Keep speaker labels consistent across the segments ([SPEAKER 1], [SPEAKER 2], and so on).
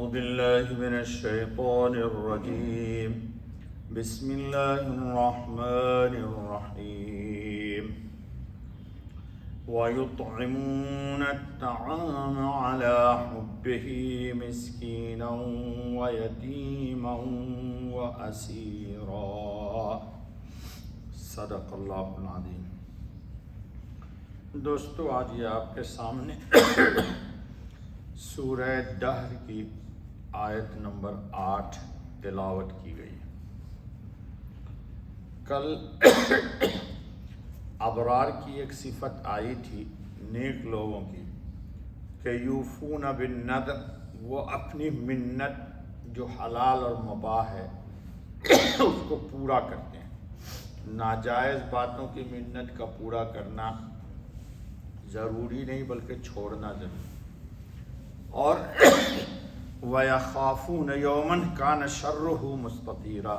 [SPEAKER 1] أعوذ بالله من الشيطان الرجيم بسم الله الرحمن الرحيم ويطعمون الطعام على حبه مسكينا ويتيما وأسيرا صدق اللہ العظیم۔ دوستو، آج یہ آپ کے سامنے سورہ دہر کی آیت نمبر 8 تلاوت کی گئی۔ کل ابرار کی ایک صفت آئی تھی نیک لوگوں کی کہ یوفون بالنذر، وہ اپنی منت جو حلال اور مباح ہے اس کو پورا کرتے ہیں۔ ناجائز باتوں کی منت کا پورا کرنا ضروری نہیں بلکہ چھوڑنا ضروری۔ اور وَيَخَافُونَ يَوْمًا كَانَ شَرُّهُ مُسْتَطِيرًا،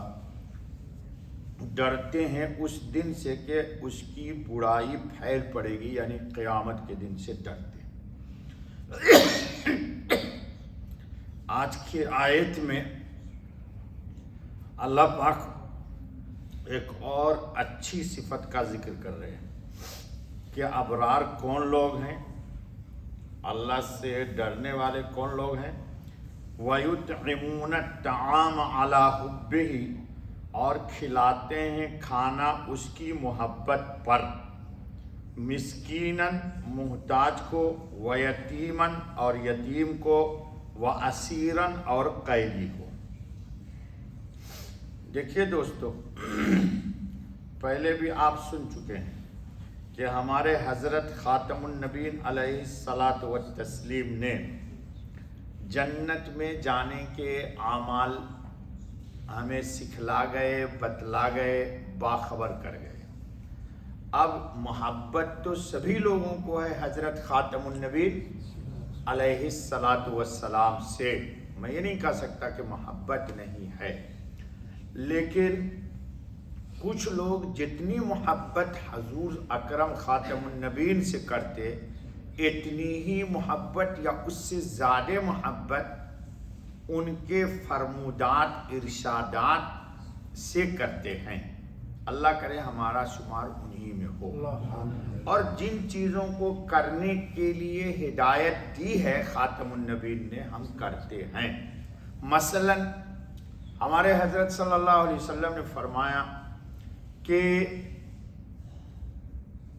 [SPEAKER 1] ڈرتے ہیں اس دن سے کہ اس کی برائی پھیل پڑے گی، یعنی قیامت کے دن سے ڈرتے ہیں۔ آج کی آیت میں اللہ پاک ایک اور اچھی صفت کا ذکر کر رہے ہیں کہ ابرار کون لوگ ہیں، اللہ سے ڈرنے والے کون لوگ ہیں۔ وَيُطْعِمُونَ الطَّعَامَ عَلَى حُبِّهِ، اور کھلاتے ہیں کھانا اس کی محبت پر، مسکیناً محتاج کو، ویتیماً اور یتیم کو، واسیراً اور قیدی کو۔ دیکھیے دوستو، پہلے بھی آپ سن چکے ہیں کہ ہمارے حضرت خاتم النبیین علیہ الصلاۃ والتسلیم نے جنت میں جانے کے اعمال ہمیں سکھلا گئے، بتلا گئے، باخبر کر گئے۔ اب محبت تو سبھی لوگوں کو ہے حضرت خاتم النبیین علیہ الصلاۃ والسلام سے، میں یہ نہیں کہہ سکتا کہ محبت نہیں ہے، لیکن کچھ لوگ جتنی محبت حضور اکرم خاتم النبیین سے کرتے، اتنی ہی محبت یا اس سے زیادہ محبت ان کے فرمودات ارشادات سے کرتے ہیں۔ اللہ کرے ہمارا شمار انہی میں ہو۔ اور جن چیزوں کو کرنے کے لیے ہدایت دی ہے خاتم النبیین نے، ہم کرتے ہیں۔ مثلا ہمارے حضرت صلی اللہ علیہ وسلم نے فرمایا کہ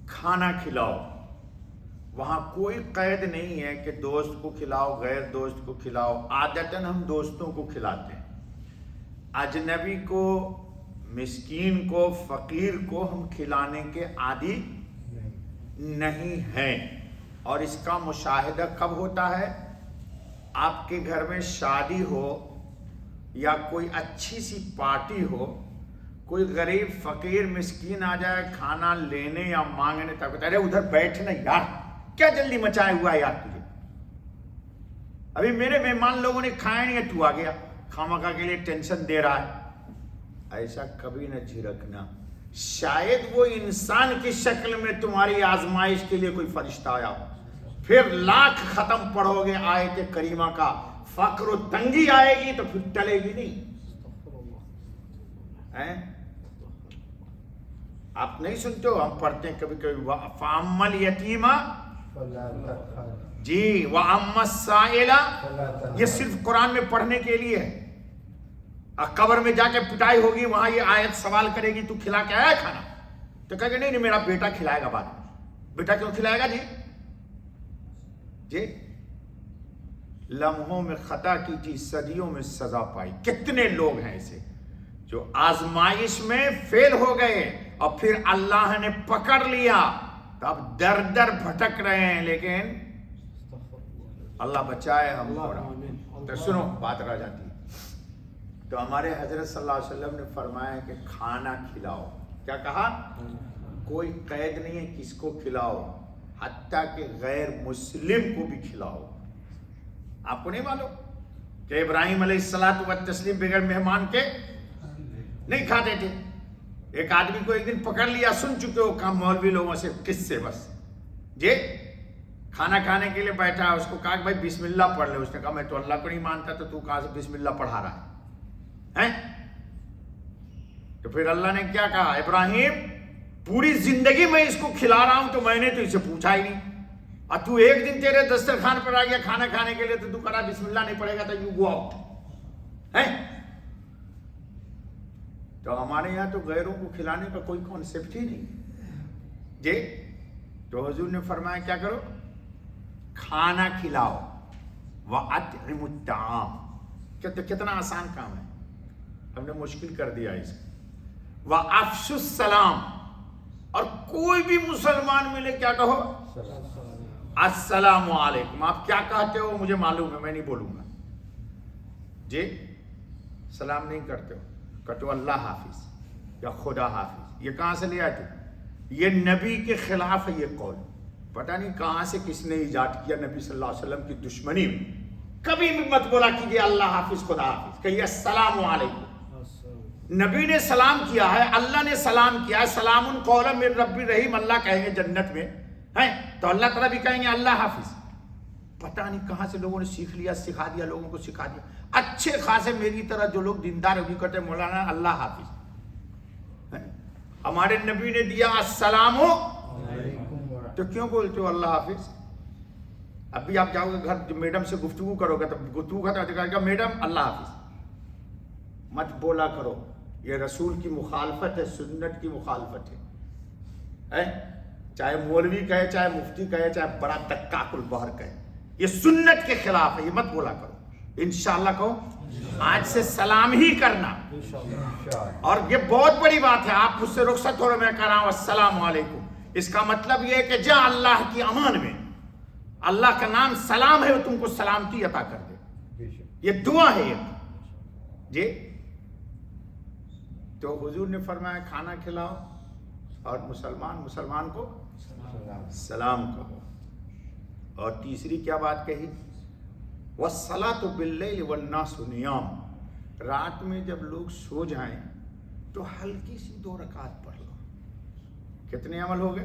[SPEAKER 1] کھانا کھلاؤ، وہاں کوئی قید نہیں ہے کہ دوست کو کھلاؤ، غیر دوست کو کھلاؤ۔ عادتاً ہم دوستوں کو کھلاتے ہیں، اجنبی کو، مسکین کو، فقیر کو ہم کھلانے کے عادی نہیں ہیں۔ اور اس کا مشاہدہ کب ہوتا ہے؟ آپ کے گھر میں شادی ہو یا کوئی اچھی سی پارٹی ہو، کوئی غریب فقیر مسکین آ جائے کھانا لینے یا مانگنے، تک ارے ادھر بیٹھنا یار، کیا جلدی مچائے ہوا ہے یار تجھے، ابھی میرے مہمان لوگوں نے کھایا نہیں ہے، تو آ گیا خامخواہ کے لیے ٹینشن دے رہا ہے۔ ایسا کبھی نہ جھڑکنا، شاید وہ انسان کی شکل میں تمہاری آزمائش کے لیے کوئی فرشتہ آیا ہو، پھر لاکھ ختم پڑھو گے آیت کریمہ کا، فقر و تنگی آئے گی تو پھر ٹلے گی نہیں۔ آپ نہیں سنتے ہو، ہم پڑھتے ہیں کبھی کبھی، فَأَمَّا الْيَتِيمَ، جی، وَأَمَّا السَّائِلَ، یہ صرف قرآن میں پڑھنے کے لیے ہے۔ قبر میں جا کے پٹائی ہوگی، وہاں یہ آیت سوال کرے گی تو کھلا کے آیا کھانا، تو کہے گا نہیں میرا بیٹا کھلائے گا بعد میں۔ بیٹا کیوں کھلائے گا جی؟ جی، لمحوں میں خطا کی تھی، صدیوں میں سزا پائی۔ کتنے لوگ ہیں ایسے جو آزمائش میں فیل ہو گئے اور پھر اللہ نے پکڑ لیا تو اب در در بھٹک رہے ہیں، لیکن اللہ بچائے ہم کو۔ تو سنو، بات رہ جاتی ہے۔ تو ہمارے حضرت صلی اللہ علیہ وسلم نے فرمایا کہ کھانا کھلاؤ، کیا کہا؟ کوئی قید نہیں ہے کس کو کھلاؤ، حتیٰ کہ غیر مسلم کو بھی کھلاؤ۔ آپ کو نہیں معلوم کہ ابراہیم علیہ الصلاۃ والتسلیم بغیر مہمان کے نہیں کھاتے تھے؟ ایک آدمی کو ایک دن پکڑ لیا، سن چکے ہو کام مولوی لوگوں سے قصے، بس جی کھانا کھانے کے لیے بیٹھا، اس کو کہا کہ بھائی بسم اللہ پڑھ لے. اس نے کہا میں تو اللہ کو نہیں مانتا، تو کہاں سے بسم اللہ پڑھا رہا ہے؟ تو پھر اللہ نے کیا کہا، ابراہیم پوری زندگی میں اس کو کھلا رہا ہوں تو میں نے تو اسے پوچھا ہی نہیں، اور تو ایک دن تیرے دسترخوان پر آ گیا کھانا کھانے کے لیے تو کہا بسم اللہ نہیں پڑھے گا تو یو گو آؤٹ. تو ہمارے یہاں تو غیروں کو کھلانے کا کوئی کانسیپٹ ہی نہیں جی. تو حضور نے فرمایا کیا کرو، کھانا کھلاؤ. وَأَطْعِمُ الطَّعَامَ، کتنا آسان کام ہے، ہم نے مشکل کر دیا اس کو. وَأَفْشُوا السَّلَامَ، اور کوئی بھی مسلمان ملے کیا کہو، السلام علیکم. آپ کیا کہتے ہو مجھے معلوم ہے، میں نہیں بولوں گا جی. سلام نہیں کرتے ہو، کہتے ہو اللہ حافظ یا خدا حافظ. یہ کہاں سے لے آئے تھے؟ یہ نبی کے خلاف ہے یہ قول. پتہ نہیں کہاں سے کس نے ایجاد کیا. نبی صلی اللہ علیہ وسلم کی دشمنی میں کبھی بھی مت بولا کیجیے اللہ حافظ خدا حافظ، کہیے السلام علیکم. نبی نے سلام کیا ہے، اللہ نے سلام کیا ہے. سلام قولا من رب رحیم اللہ کہیں گے جنت میں ہیں، تو اللہ تعالیٰ بھی کہیں گے اللہ حافظ. پتہ نہیں کہاں سے لوگوں نے سیکھ لیا، سکھا دیا، لوگوں کو سکھا دیا. اچھے خاصے میری طرح جو لوگ دیندار ہیں وہ کہتے ہیں مولانا اللہ حافظ. ہمارے نبی نے دیا السلام تو کیوں بولتے ہو اللہ حافظ؟ اب بھی آپ جاؤ گے گھر میڈم سے گفتگو کرو گے تو گفتگو ختم گا میڈم اللہ حافظ. مت بولا کرو، یہ رسول کی مخالفت ہے، سنت کی مخالفت ہے. چاہے مولوی کہے، چاہے مفتی کہے، چاہے بڑا دکاک البحر کہے، یہ سنت کے خلاف ہے، یہ مت بولا کرو. انشاءاللہ کہو آج سے سلام ہی کرنا. اور یہ بہت بڑی بات ہے، آپ مجھ سے رخصت ہو رہے، میں کہہ رہا ہوں السلام علیکم. اس کا مطلب یہ ہے کہ جا اللہ کی امان میں، اللہ کا نام سلام ہے، وہ تم کو سلامتی عطا کر دے. یہ دعا ہے یہ جی. تو حضور نے فرمایا کھانا کھلاؤ اور مسلمان کو سلام کہو. اور تیسری کیا بات کہی، وَالصَّلَاةُ بِاللَّيْلِ وَالنَّاسُ نِيَامٌ، رات میں جب لوگ سو جائیں تو ہلکی سی 2 رکعت پڑھ لو. کتنے عمل ہو گئے؟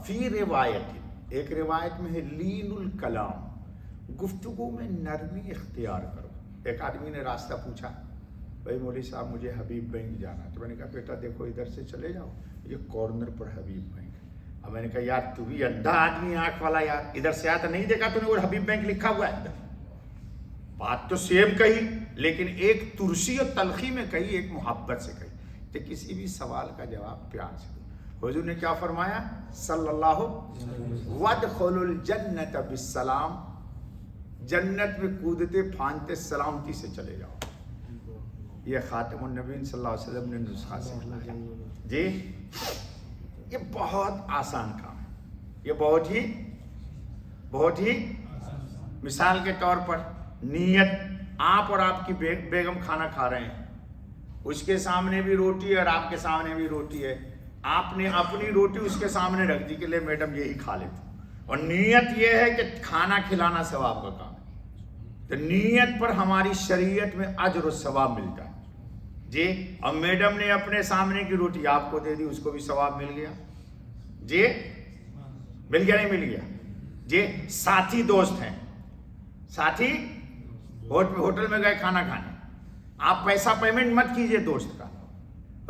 [SPEAKER 1] فی روایت، ایک روایت میں ہے لین الکلام، گفتگو میں نرمی اختیار کرو. ایک آدمی نے راستہ پوچھا، بھائی مولوی صاحب مجھے حبیب بینک جانا. تو میں نے کہا بیٹا دیکھو ادھر سے چلے جاؤ، یہ کارنر پر حبیب بینک. اب میں نے کہا یار تو بھی اندھا آدمی آنکھ والا یار، ادھر سے آتا نہیں دیکھا تو نے وہ حبیب بینک لکھا ہوا ہے ادھر. بات تو سیم کہی لیکن ایک ترسی اور تلخی میں کہی، ایک محبت سے کہی. تو کسی بھی سوال کا جواب پیار سے دو. حضور نے کیا فرمایا صلی اللہ وَادْخُلُوا الْجَنَّةَ بِالسَّلَامِ، جنت میں کودتے پھاندتے سلامتی سے چلے جاؤ. یہ خاتم النبیین صلی اللہ علیہ وسلم نے نسخہ سکھلایا جی. یہ بہت آسان کام ہے، یہ بہت ہی مثال کے طور پر نیت، آپ اور آپ کی بیگم کھانا کھا رہے ہیں، اس کے سامنے بھی روٹی ہے اور آپ کے سامنے بھی روٹی ہے. آپ نے اپنی روٹی اس کے سامنے رکھ دی کہ لے میڈم یہی کھا لیتے، اور نیت یہ ہے کہ کھانا کھلانا ثواب کا کام ہے. تو نیت پر ہماری شریعت میں اجر و ثواب ملتا ہے جی. اور میڈم نے اپنے سامنے کی روٹی آپ کو دے دی، اس کو بھی ثواب مل گیا جی. مل گیا نہیں مل گیا جی. ساتھی دوست ہیں، ساتھی ہوٹل میں گئے کھانا کھانے، آپ پیسہ پیمنٹ مت کیجئے دوست کا.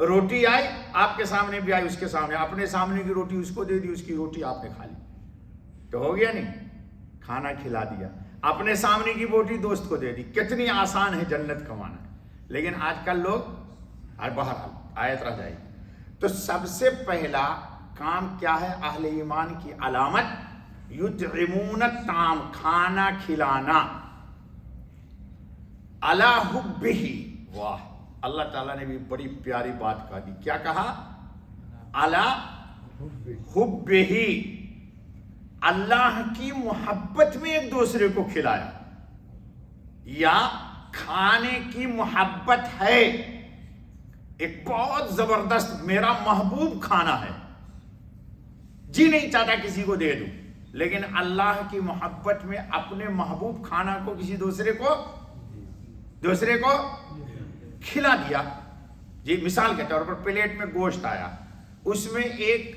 [SPEAKER 1] روٹی آئی آپ کے سامنے بھی آئی، اس کے سامنے، اپنے سامنے کی روٹی اس کو دے دی، اس کی روٹی آپ نے کھا لی، تو ہو گیا نہیں؟ کھانا کھلا دیا. اپنے سامنے کی روٹی دوست کو دے دی. کتنی آسان ہے جنت کمانا. لیکن آج کل لوگ بہرحال آیت رہ جائے. تو سب سے پہلا کام کیا ہے اہل ایمان کی علامت؟ یطعمون الطعام، کھانا کھلانا. علی حبہ، واہ اللہ تعالیٰ نے بھی بڑی پیاری بات کہا دی. کیا کہا؟ علی حبہ، اللہ کی محبت میں ایک دوسرے کو کھلایا. یا کھانے کی محبت ہے، ایک بہت زبردست میرا محبوب کھانا ہے، جی نہیں چاہتا کسی کو دے دوں، لیکن اللہ کی محبت میں اپنے محبوب کھانا کو کسی دوسرے کو کھلا دیا جی. مثال کے طور پر پلیٹ میں گوشت آیا، اس میں ایک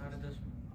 [SPEAKER 2] 10:30